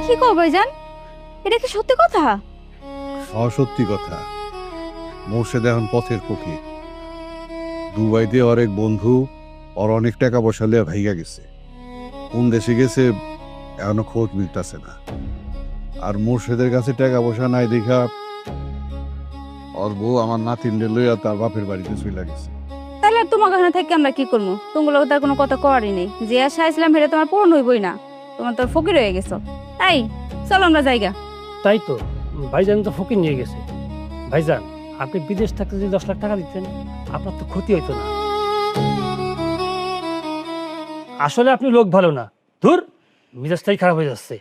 কি কও ভাইজান? এটা কি সত্যি কথা? অসত্যি কথা। মোর্শেদ এখন পথের ফকির। দুবাইতে ওর এক বন্ধু ওর অনেক টাকা পয়সা লিয়ে ভাইগা গেছে। কোন দেশে গেছে এখনো খোঁজ মিলতেছে না। আর মোর্শেদের কাছে টাকা পয়সা নাই দেখা ওর বউ আমার নাতিনদের লইয়া তার বাপের বাড়িতে চলে গেছে। তাহলে আর তোমার ওখানে থেকে আমরা কি করবো? তোমার তার কোনো কথা কওয়ারই নেই। যে আশা আসলাম সেটা তোমার পূরণ হইবই না। তোমার তো ফকির হয়ে গেছো। তাই চলো আমরা জায়গা। তাই তো, ভাইজান তো ফকির নিয়ে গেছে। ভাইজান, আপনি বিদেশ থাকতে যদি 10 লাখ টাকা দিতেন, আপনার তো ক্ষতি হইতো না। আসলে আপনি লোক ভালো না। ধুর, মেজাজটাই খারাপ হয়ে যাচ্ছে।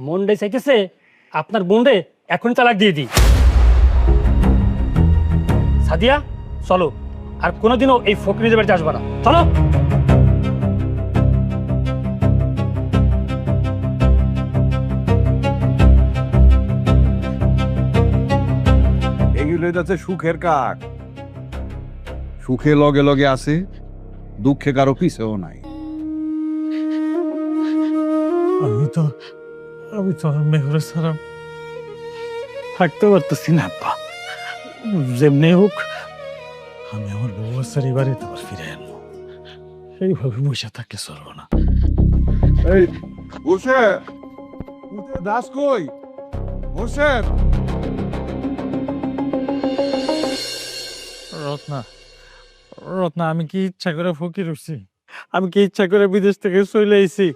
মনটাই চাইতেছে আপনার বোনরে এখনই তালাক দিয়ে দিই। সাদিয়া, চলো, আর কোনোদিনও এই ফকিরের বাড়িতে আসবা না। চলো। এগুলো যাচ্ছে সুখের কাক। সুখে লগে লগে আছে, দুঃখে কারো পিছেও নাই। আমি তো আর মেহুরে ছাড়া থাকতে পারতেছি না আব্বা। যেমনি হোক আমি আমার বউ সারি বাড়িতে আবার ফিরে আনবো। এইভাবে বসে থাকলে চলবো না। এই মোর্শেদ, দাস কই? মোর্শেদ, রত্না, রত্না, আমি কি ইচ্ছা করে ফকির হচ্ছি? আমি কি ইচ্ছা করে বিদেশ থেকে চলে আইছি?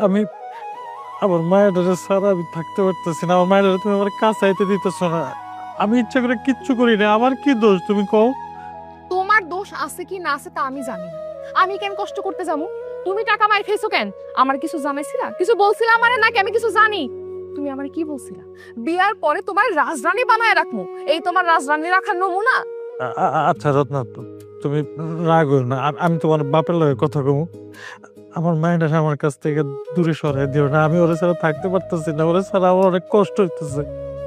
আমি আমার মায়ের ছাড়া আমি থাকতে পারতেছি না। আমার মায়ের তুমি আমার কাছে আইতে দিতেছ না। আমি ইচ্ছা করে কিচ্ছু করি না। আমার কি দোষ তুমি কও? তোমার দোষ আছে কি না আছে তা আমি জানি না। আমি কেন কষ্ট করতে যাবো? তুমি টাকা মার খাইছো কেন? আমার কিছু জানাইছিলা? কিছু বলছিলা আমারে নাকি আমি কিছু জানি? তুমি আমারে কি বলছিলা? বিয়ার পরে তোমার রাজরানী বানায় রাখবো, এই তোমার রাজরানী রাখার নমুনা? আচ্ছা রত্না, তুমি রাগ হইও না। আমি তোমার বাপের লগে কথা কমু। আমার মায়ের আমার কাছ থেকে দূরে সরাই দিও না। আমি ওরা ছাড়া থাকতে পারতেছি না। ওরা ছাড়া আমার অনেক কষ্ট হইতেছে।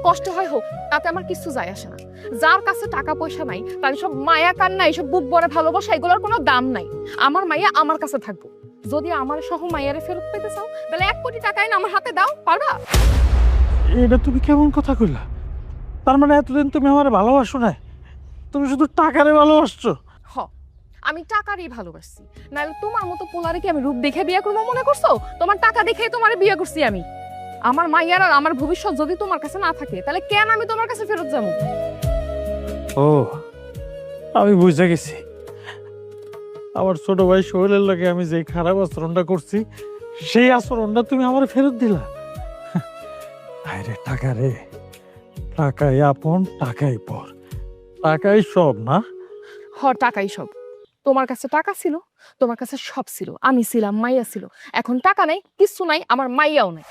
কষ্ট হয় হোক, তাতে আমার কিছু যায় আসে না। যার কাছে টাকা পয়সা নাই তার সব মায়া কান্না, এইসব বুক ভরে ভালোবাসা, এগুলোর কোনো দাম নাই। আমার মাইয়া আমার কাছে থাকবো। যদি আমার সহ মাইয়ারে ফেরত পেতে চাও তাহলে 1 কোটি টাকা এনে আমার হাতে দাও, পারবা? এটা তুমি কেমন কথা কইলা? তার মানে এতদিন তুমি আমার ভালোবাসো না, তুমি শুধু টাকারে ভালোবাসছো? হ, আমি টাকারই ভালোবাসছি। নাহলে তোমার মতো পোলারে কি আমি রূপ দেখে বিয়ে করবো মনে করছো? তোমার টাকা দেখেই তোমারে বিয়ে করছি আমি। আমার মাইয়ার আর আমার ভবিষ্যৎ যদি তোমার কাছে না থাকে তাহলে কেন আমি তোমার কাছে ফেরত যাবো? ও, আমি বুঝে গেছি। আমার ছোট ভাই সোহেলের লাগে আমি যে খারাপ আচরণটা করছি, সেই আচরণটা তুমি আমার ফেরত দিলা। আরে টাকা রে, টাকাই আপন, টাকাই পর, টাকাই সব না? হ, টাকাই সব। তোমার কাছে টাকা ছিল, তোমার কাছে সব ছিল, আমি ছিলাম, মাইয়া ছিল। এখন টাকা নাই, কিচ্ছু নাই, আমার মাইয়াও নাই।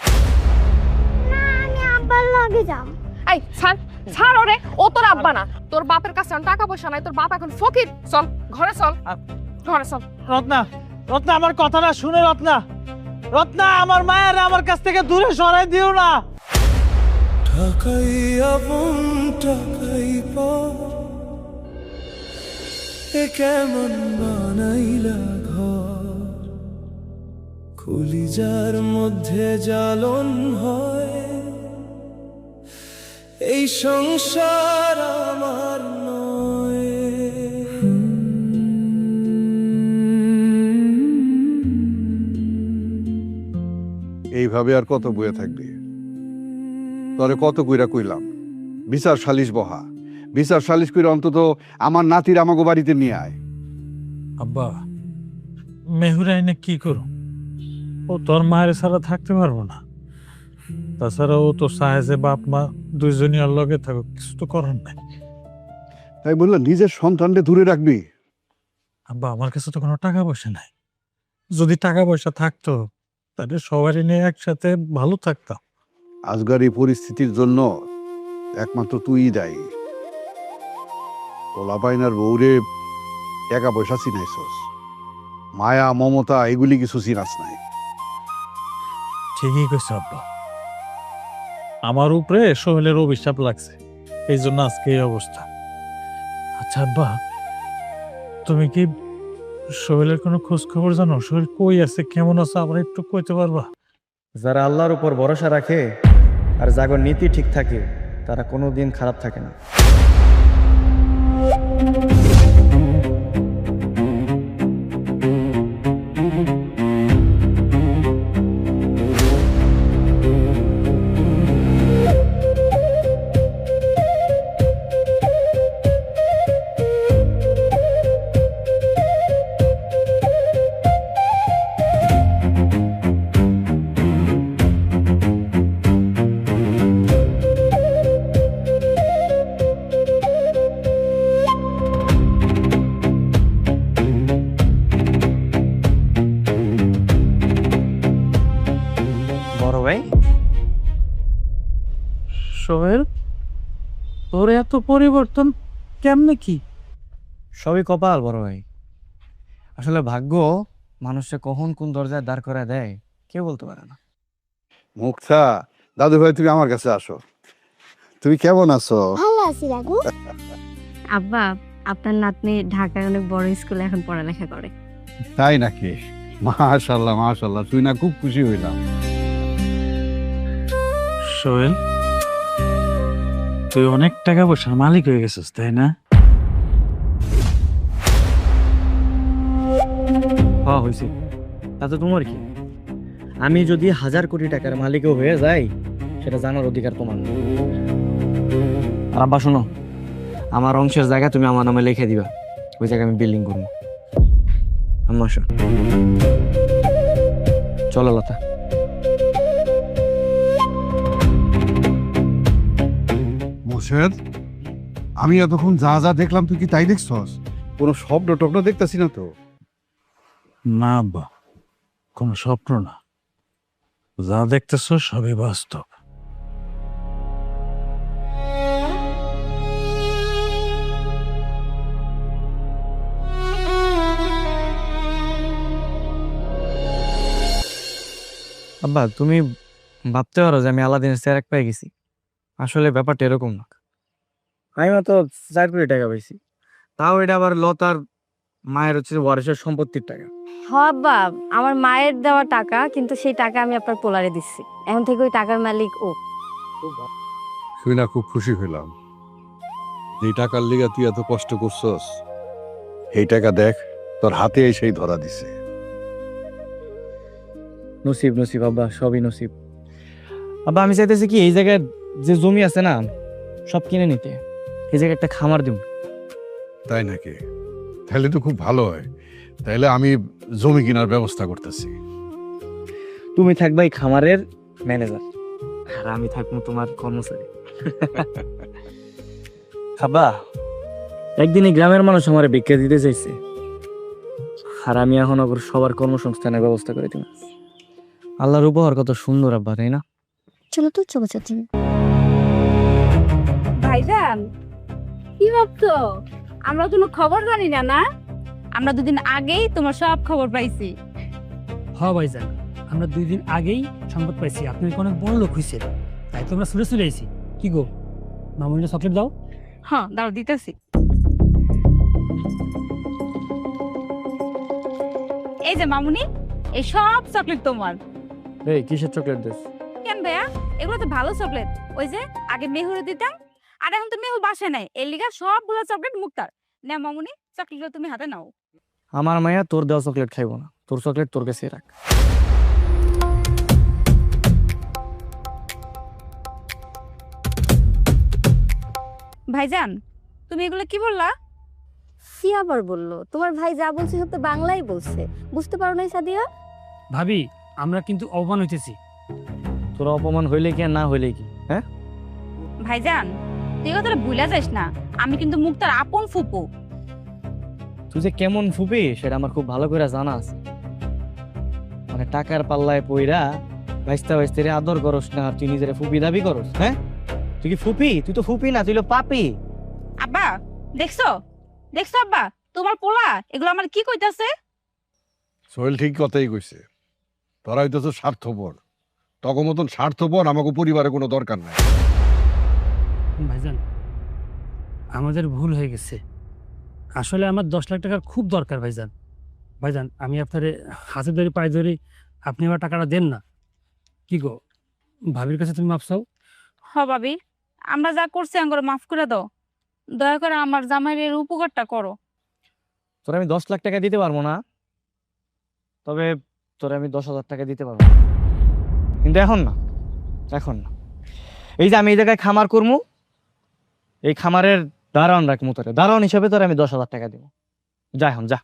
না, আমি আব্বার লগে যাব। এই ছাড়, ছাড় ওরে। ও তোর আব্বা না। তোর বাপের কাছে এখন টাকা পয়সা নাই, তোর বাপ এখন ফকির। চল ঘরে, চল ঘরে চল। রত্না, রত্না আমার কথাটা শুনে। রত্না, রত্না আমার মায়ের আমার কাছ থেকে দূরে সরাই দিও না। টাকাই আপন, টাকাই পর, এ কেমন বানাইলা ঘর, কলিজার মধ্যে জ্বালন হয়, এই সংসার আমার নয়। এইভাবে আর কত বয়ে থাকবি? তরে কত কইরা কইলাম বিচার সালিশ বহা, বিচার সালিশ কইরা অন্তত আমার নাতির আমাগো বাড়িতে নিয়ে আয়। আব্বা, মেহুরাইনে কি করো? ও তোর মায়ের ছাড়া থাকতে পারবো না। তাছাড়া ও তো চায় যে বাপ মা দুইজনই আর লগে থাকুক, কিছু তো করার নাই। তাই বললাম নিজের সন্তানকে দূরে রাখবি। আব্বা, আমার কাছে তো কোনো টাকা পয়সা নাই। যদি টাকা পয়সা থাকতো তাহলে সবারই নিয়ে একসাথে ভালো থাকতাম। আজকের এই পরিস্থিতির জন্য একমাত্র তুই দায়ী। পোলাপাইনার বউরে টাকা পয়সা চিনাইছস, মায়া মমতা এগুলি কিছু চিনাস নাই। ঠিকই কইছ আব্বা, আমার উপরে সোহেলের অভিশাপ লাগছে, এই জন্য আজকে এই অবস্থা। আচ্ছা আব্বা, তুমি কি সোহেলের কোনো খোঁজ খবর জানো? সোহেল কই আছে, কেমন আছে, আমার একটু কইতে পারবা? যারা আল্লাহর উপর ভরসা রাখে আর যাগর নীতি ঠিক থাকে তারা কোনোদিন খারাপ থাকে না। বড় ভাই, সোহেল, তোর এত পরিবর্তন কেমনে কি? সবই কপাল বড় ভাই। আসলে ভাগ্য মানুষকে কখন কোন দরজায় দাঁড় করে দেয় কেউ বলতে পারে না। মুক্তা, দাদু ভাই তুমি আমার কাছে আসো। তুমি কেমন আছো? ভালো আছি দাদু। আব্বা, আপনার নাতনি ঢাকায় অনেক বড় স্কুলে এখন পড়ালেখা করে। তাই নাকি? মাশাআল্লাহ মাশাআল্লাহ, তুই না খুব খুশি হইলাম। সোহেল, তুই অনেক টাকা পয়সার মালিক হয়ে গেছিস, তাই না? হ্যাঁ হয়েছে, তাতে তোমার কি? আমি যদি 1000 কোটি টাকার মালিকও হয়ে যাই সেটা জানার অধিকার তোমার নেই। আর আব্বা শোনো, আমার অংশের জায়গা তুমি আমার নামে লিখে দিবা। ওই জায়গায় আমি বিল্ডিং করবো। আম্মা আসো, চলো লতা। মোর্শেদ, আমি এতক্ষণ যা যা দেখলাম তুই কি তাই দেখছস? কোনো শব্দ টব্দ দেখতেছি না তো। না আব্বা, কোনো স্বপ্ন না, যা দেখতেছ সবই বাস্তব। আব্বা, তুমি ভাবতে পারো যে আমি আলাদিনের চেরাক পেয়ে গেছি, আসলে ব্যাপারটা এরকম না। আমি মাত্র 4 কোটি টাকা পাইছি, তাও এটা আবার লতার মায়ের হচ্ছে ওয়ারিশের সম্পত্তির টাকা। আব্বা, আমার মায়ের দেওয়া টাকা, কিন্তু সেই টাকা আমি আপনার পোলারে দিচ্ছি। এখন থেকে ওই টাকার মালিক ও। শুই না খুব খুশি হইলাম। যে টাকার লিগা তুই এত কষ্ট করছস, এই টাকা দেখ তোর হাতে সেই ধরা দিছে। নসিব নসিব আব্বা, সবই নসিব। আব্বা, আমি চাইতেছি কি এই জায়গায় যে জমি আছে না সব কিনে নিতে, এই জায়গায় একটা খামার দিব। তাই নাকি? তাহলে তো খুব ভালো হয়। তাহলে আমি জমি কেনার ব্যবস্থা করতেছি। তুমি থাকবা এই খামারের ম্যানেজার, আর আমি থাকবো তোমার কর্মচারী। আব্বা, একদিন এই গ্রামের মানুষ আমার ভিক্ষা দিতে চাইছে, আর আমি এখন ওর সবার কর্মসংস্থানের ব্যবস্থা করে দিব। আল্লাহর উপহার কত সুন্দর আব্বা, তাই না? চলো তো, চলো চাচি। ভাইজান, কি ভাবছো? আমরা কোনো খবর জানি না, না? আমরা দুদিন আগেই তোমার সব খবর পাইছি। হ্যাঁ ভাইজান, আমরা 2 দিন আগেই সংবাদ পাইছি আপনি অনেক বড় লোক হয়েছেন, তাই তো আমরা চলে আইছি। কি গো, মামুনিটা চকলেট দাও। হ্যাঁ, দাও, দিতেছি। এই যে মামুনি, এই সব চকলেট তোমার। এই কিসের চকলেট দিস? কেন ভাইয়া, এগুলো তো ভালো চকলেট। ওই যে আগে মেহুরে দিতাম, আর এখন তো মেহু বাসে নাই, এর লিগা সবগুলো চকলেট মুক্তার। না মামুনি, চকলেটগুলো তুমি হাতে নাও। আমার মাইয়া তোর দেওয়া চকলেট খাইবো না, তোর চকলেট তোর কাছে রাখ। ভাইজান, তুমি এগুলো কি বললা? কি আবার বললো? তোমার ভাই যা বলছে সব তো বাংলাই বলছে, বুঝতে পারো নাই সাদিয়া? ভাবি, আমরা কিন্তু অপমান হইতেছি। তোরা অপমান হইলে কি আর না হইলে কি? হ্যাঁ ভাইজান, তুই কথাটা ভুলা যাস না, আমি কিন্তু মুক্তার আপন ফুপু। তুই যে কেমন ফুপি সেটা আমার খুব ভালো করে জানা আছে। মানে টাকার পাল্লায় পইরা বাইস্তা বাইস্তিরে আদর করস না, আর তুই নিজের ফুপি দাবি করস? হ্যাঁ, তুই কি ফুপি? তুই তো ফুপি না, তুই তো পাপি। আব্বা, দেখছো দেখছো আব্বা, তোমার পোলা এগুলো আমার কি কইতাছে? সোহেল ঠিক কথাই কইছে, তোরা হইতেছ স্বার্থপর। তখন মতন স্বার্থপর আমাকে পরিবারে কোনো দরকার নাই। ভাইজান, আমাদের ভুল হয়ে গেছে। আসলে আমার 10 লাখ টাকার খুব দরকার ভাইজান। ভাইজান, আমি আপনারে হাতে ধরে পায়ে ধরে, আপনি আমার টাকাটা দেন না। কি গো, ভাবির কাছে তুমি মাপ চাও। হ ভাবি, আমরা যা করছি আঙ্গুর মাফ করে দাও। দয়া করে আমার জামাইয়ের উপকারটা করো। তোর আমি 10 লাখ টাকা দিতে পারবো না, তবে তোর আমি 10,000 টাকা দিতে পারবো, কিন্তু এখন না, এখন না। এই যে আমি এই জায়গায় খামার করবো, এই খামারের দারোয়ান রাখবো, তোরে দারোয়ান হিসাবে তোর আমি 10,000 টাকা দিব। যা এখন যা।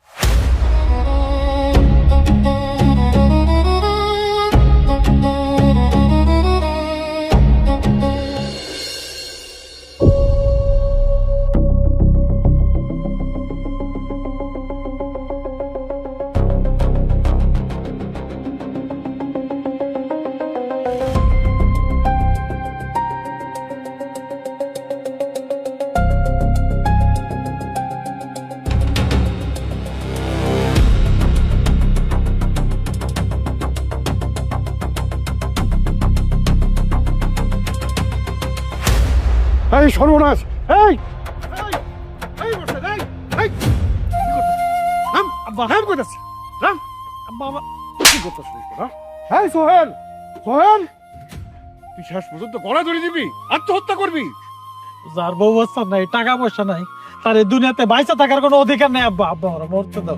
এই সর্বনাশ! এই সোহেল, সোহেল, তুই শেষ পর্যন্ত গলা ধরে দিবি, আত্মহত্যা করবি? যার বউ বাচ্চা নাই, টাকা পয়সা নাই, তার এই দুনিয়াতে বাইসা থাকার কোনো অধিকার নেই। আব্বা, আব্বা আমরা মরতে দাও।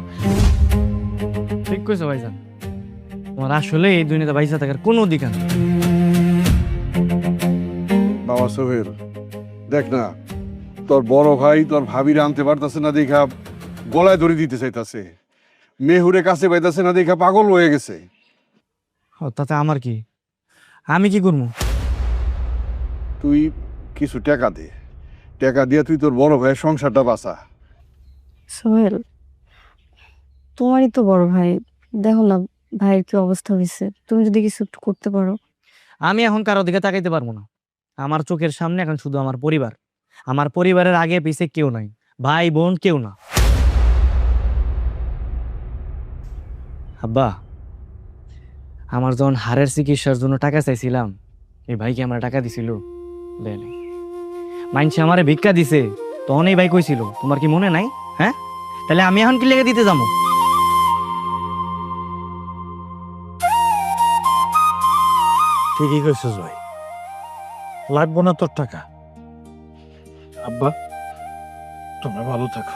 ঠিক কইছো ভাইজান, তোমার আসলে এই দুনিয়াতে বাইসা থাকার কোনো অধিকার নেই। বাবা সোহেল, দেখ না, তোর বড় ভাই তোর ভাবির আনতে পারতেছে না দেখা গলায় ধরে দিতে চাইতাছে। মেহুরে কাছে পাইতাছে না দেখা পাগল হয়ে গেছে। তাতে আমার কি? আমি কি করবো? তুই কিছু টাকা দে, টাকা দিয়ে তুই তোর বড় ভাইয়ের সংসারটা বাঁচা। সোহেল, তোমারই তো বড় ভাই, দেখো না ভাইয়ের কি অবস্থা হয়েছে, তুমি যদি কিছু একটু করতে পারো। আমি এখন কারো দিকে তাকাইতে পারবো না। আমার চোখের সামনে এখন শুধু আমার পরিবার। আমার পরিবারের আগে পিছে কেউ নাই, ভাই বোন কেউ না। আব্বা, আমার যখন হাড়ের চিকিৎসার জন্য টাকা চাইছিলাম, এই ভাইকে আমার টাকা দিছিল? দেয় নাই। মাইনছে আমারে ভিক্ষা দিছে, তখন এই ভাই কইছিল তোমার কি মনে নাই? হ্যাঁ, তাহলে আমি এখন কি লেগে দিতে যাবো? ঠিকই কইছিস ভাই, লাগবো না তোর টাকা। আব্বা, তোমরা ভালো থাকো।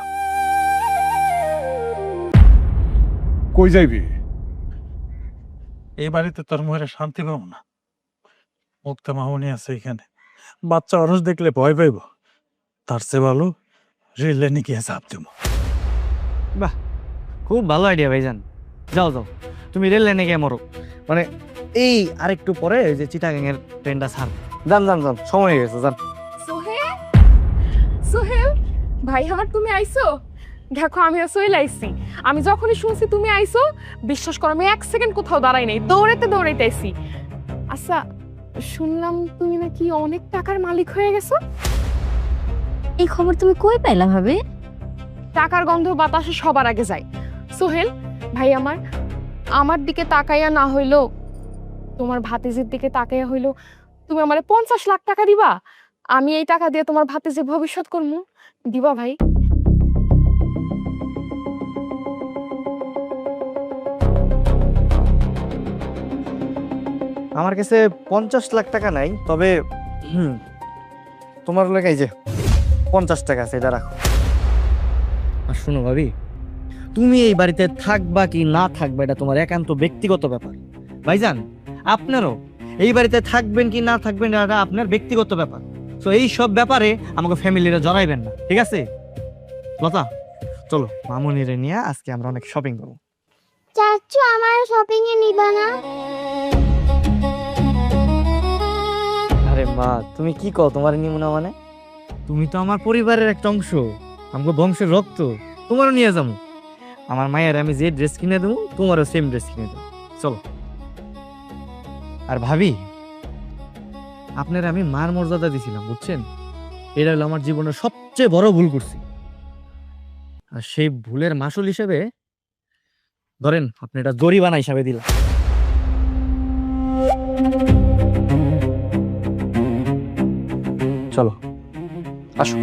কই যাইবি? এই বাড়িতে তোর মনে শান্তি পাবো না। মুক্তা মামনি আছে এখানে, বাচ্চা মানুষ দেখলে ভয় পাইব। তার চেয়ে ভালো রেল লাইনে গিয়ে চাপ দেব। বাহ, খুব ভালো আইডিয়া ভাইজান। যাও যাও, তুমি রেল লাইনে গিয়ে মরো। মানে এই আরেকটু পরে ওই যে চিটাগাং এর ট্রেনটা ছাড়। যান যান যান, সময় হয়ে গেছে, যান। সোহেল, সোহেল ভাই আমার, তুমি আইছো? দেখো আমিও সোহেল আইছি। আমি যখনই শুনছি তুমি আইছো, বিশ্বাস করো আমি 1 সেকেন্ড কোথাও দাঁড়াই নাই, দৌড়াইতে দৌড়াইতে আইছি। আচ্ছা, শুনলাম তুমি নাকি অনেক টাকার মালিক হয়ে গেছো। এই খবর তুমি কই পাইলা ভাবে? টাকার গন্ধ বাতাসে সবার আগে যায়। সোহেল ভাই আমার, আমার দিকে তাকাইয়া না হইলো, তোমার ভাতিজির দিকে তাকাইয়া হইলো তুমি আমারে 50 লাখ টাকা দিবা। আমি এই টাকা দিয়ে তোমার ভাতিজির ভবিষ্যৎ করবো, দিবা ভাই? আমার কাছে 50 লাখ টাকা নাই, তবে তোমার লেগে যে 50 টাকা আছে, এটা রাখো। আর শোনো ভাবি, তুমি এই বাড়িতে থাকবা কি না থাকবা এটা তোমার একান্ত ব্যক্তিগত ব্যাপার। ভাইজান, আপনারও এই বাড়িতে থাকবেন কি না থাকবেন এটা আপনার ব্যক্তিগত ব্যাপার। তো এই সব ব্যাপারে আমাকে ফ্যামিলিরা জড়াইবেন না, ঠিক আছে? লতা, চলো মামুনিরে নিয়ে আজকে আমরা অনেক শপিং করবো। চাচু, আমার শপিং এ নিবা না? আরে মা, তুমি কি কও তোমার নিমুনা? মানে তুমি তো আমার পরিবারের একটা অংশ, আমাকে বংশের রক্ত। তোমারও নিয়ে যাবো। আমার মায়ের আমি যে ড্রেস কিনে দেবো, তোমারও সেম ড্রেস কিনে দেবো। চলো। আর ভাবি, আপনার আমি মার মর্যাদা দিছিলাম, বুঝছেন? এটা হলো আমার জীবনের সবচেয়ে বড় ভুল করছি। আর সেই ভুলের মাসুল হিসেবে ধরেন আপনি এটা জরিমানা হিসাবে দিলাম। চলো, আসো।